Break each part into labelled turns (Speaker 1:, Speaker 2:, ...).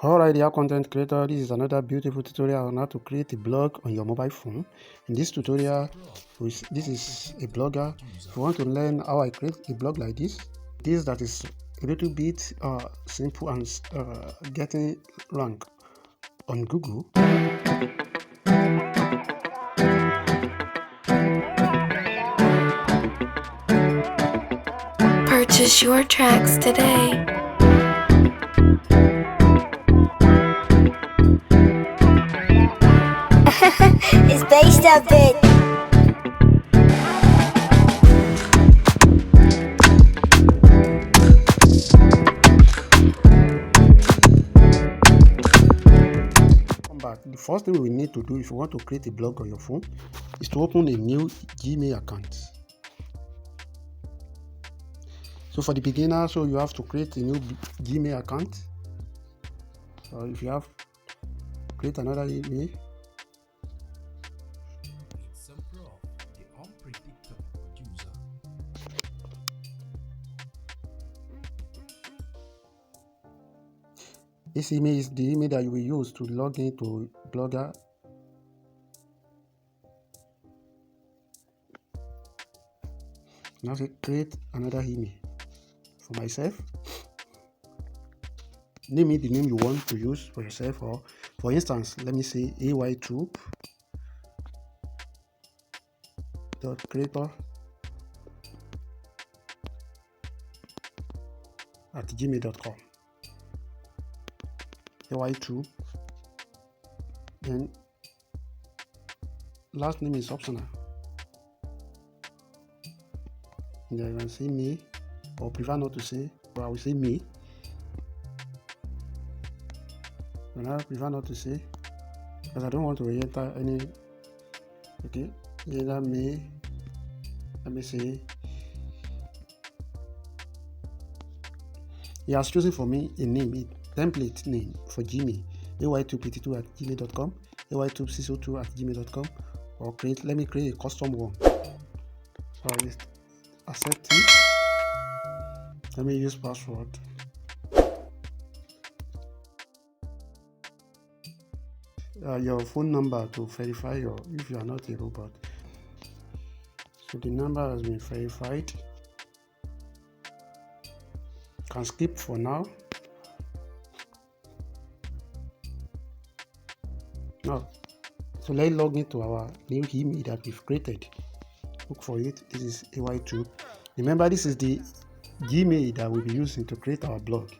Speaker 1: Alright, dear content creator, this is another beautiful tutorial on how to create a blog on your mobile phone. In this tutorial, this is a blogger. If you want to learn how I create a blog like this that is a little bit simple and getting rank on Google.
Speaker 2: Purchase your tracks today.
Speaker 3: It's based a bit.
Speaker 1: Come back. The first thing we need to do if you want to create a blog on your phone is to open a new Gmail account. So for the beginner, you have to create a new Gmail account. So if you have, create another email.
Speaker 4: It's a Prof, the unpredictable producer.
Speaker 1: This email is the email that you will use to log into Blogger. Now say create another email for myself. Name it the name you want to use for yourself, or for instance, let me say aytube.creator@gmail.com. aytube. Then last name is optional. And then you can say me, or prefer not to say, but I will say me. And I prefer not to say because I don't want to enter any. Okay, either me. Let me say he has chosen for me a name, a template name for Gmail, aytube82@gmail.com, aytube602@gmail.com, or let me create a custom one. So I will accept it. Let me use password. Your phone number to verify if you are not a robot. So the number has been verified. Can skip for now. Now, so let's log into our new email that we've created. Look for it. This is AY2. Remember, this is the Gmail that we'll be using to create our blog.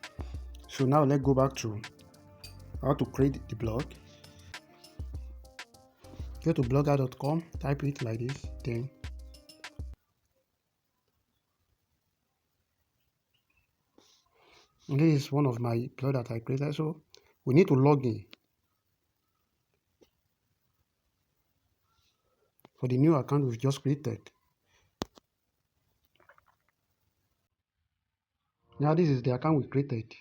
Speaker 1: So now let's go back to how to create the blog. Go to blogger.com, type it like this, then and this is one of my blog that I created. So we need to log in for the new account we've just created. Now this is the account we created.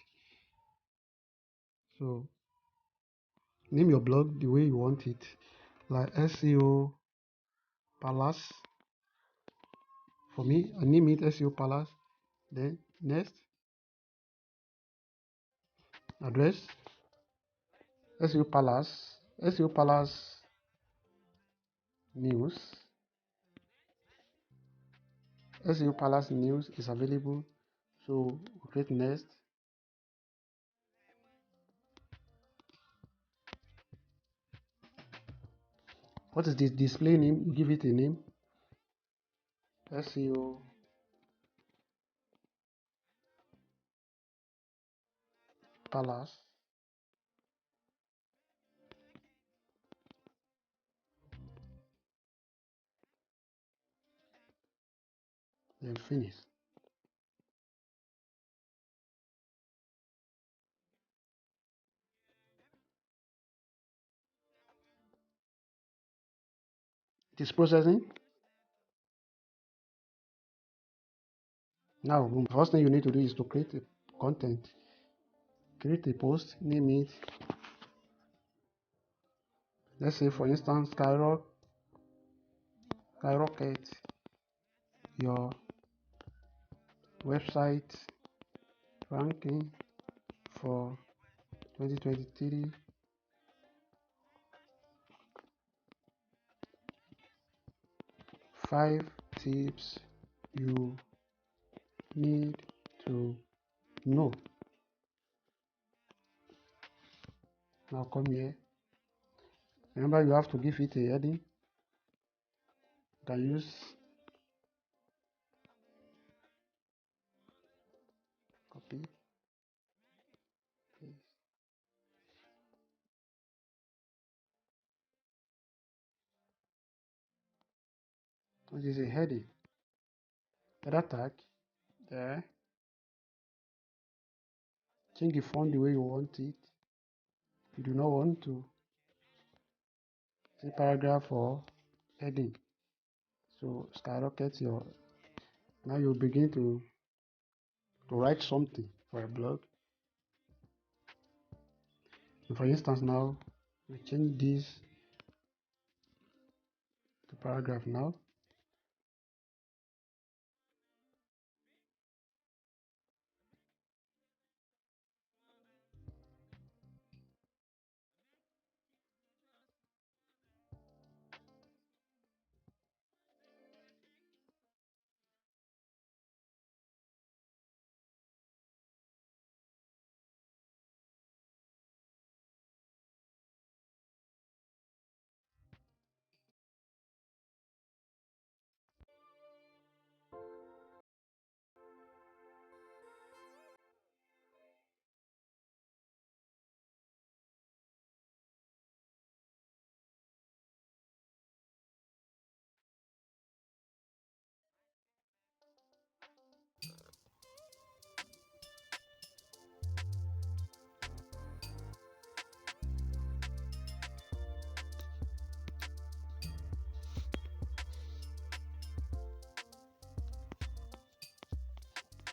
Speaker 1: So name your blog the way you want it, like SEO Palace. For me, I name it SEO Palace. Then next, address SEO Palace News. SEO Palace News is available. So we create next. What is the display name? You give it a name. SEO Palace. Then finish. It is processing. Now, the first thing you need to do is to create a content. Create a post, name it. Let's say, for instance, skyrocket your website ranking for 2023. Five tips you need to know. Now come here. Remember, you have to give it a heading. You can use copy, paste. This is a heading. Header tag. There. Change the font the way you want it. You do not want to say paragraph or heading. So skyrocket your. Now you begin to write something for a blog. And for instance, now we change this to paragraph now.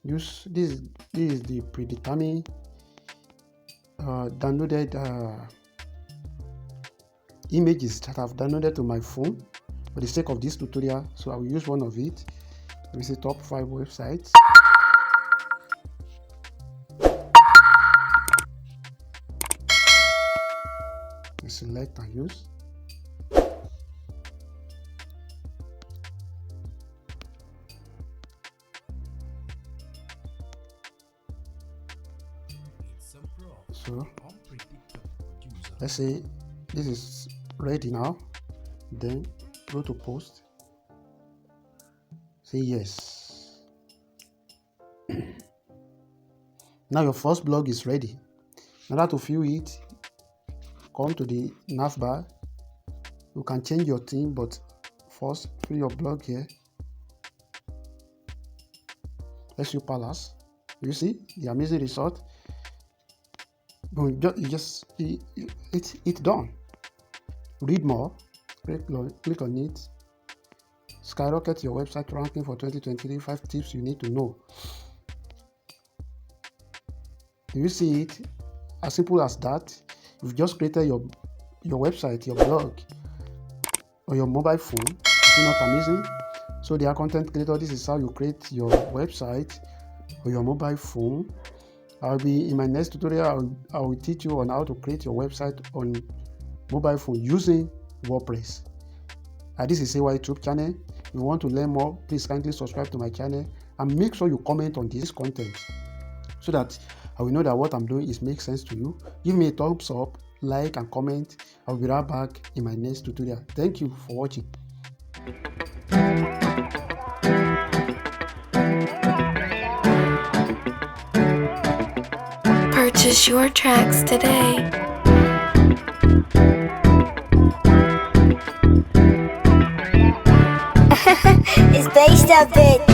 Speaker 1: Use this is the predetermined downloaded images that I've downloaded to my phone for the sake of this tutorial. So I will use one of it. Let me say top 5 websites. I select and use. So let's say this is ready now. Then go to post. Say yes. Now your first blog is ready. In order to view it, come to the navbar. You can change your theme, but first fill your blog here. Let's use Palace. You see the amazing result. It's done. Read more. Click on it. Skyrocket your website ranking for 2023. 5 tips you need to know. Do you see it? As simple as that. You've just created your website, your blog, on your mobile phone. Is it not amazing? So dear content creator, this is how you create your website on your mobile phone. I'll be in my next tutorial. I will teach you on how to create your website on mobile phone using WordPress. This is AY YouTube channel. If you want to learn more, please kindly subscribe to my channel and make sure you comment on this content so that I will know that what I'm doing is make sense to you. Give me a thumbs up, like and comment. I'll be right back in my next tutorial. Thank you for watching.
Speaker 2: Purchase your tracks today.
Speaker 3: It's based a bit.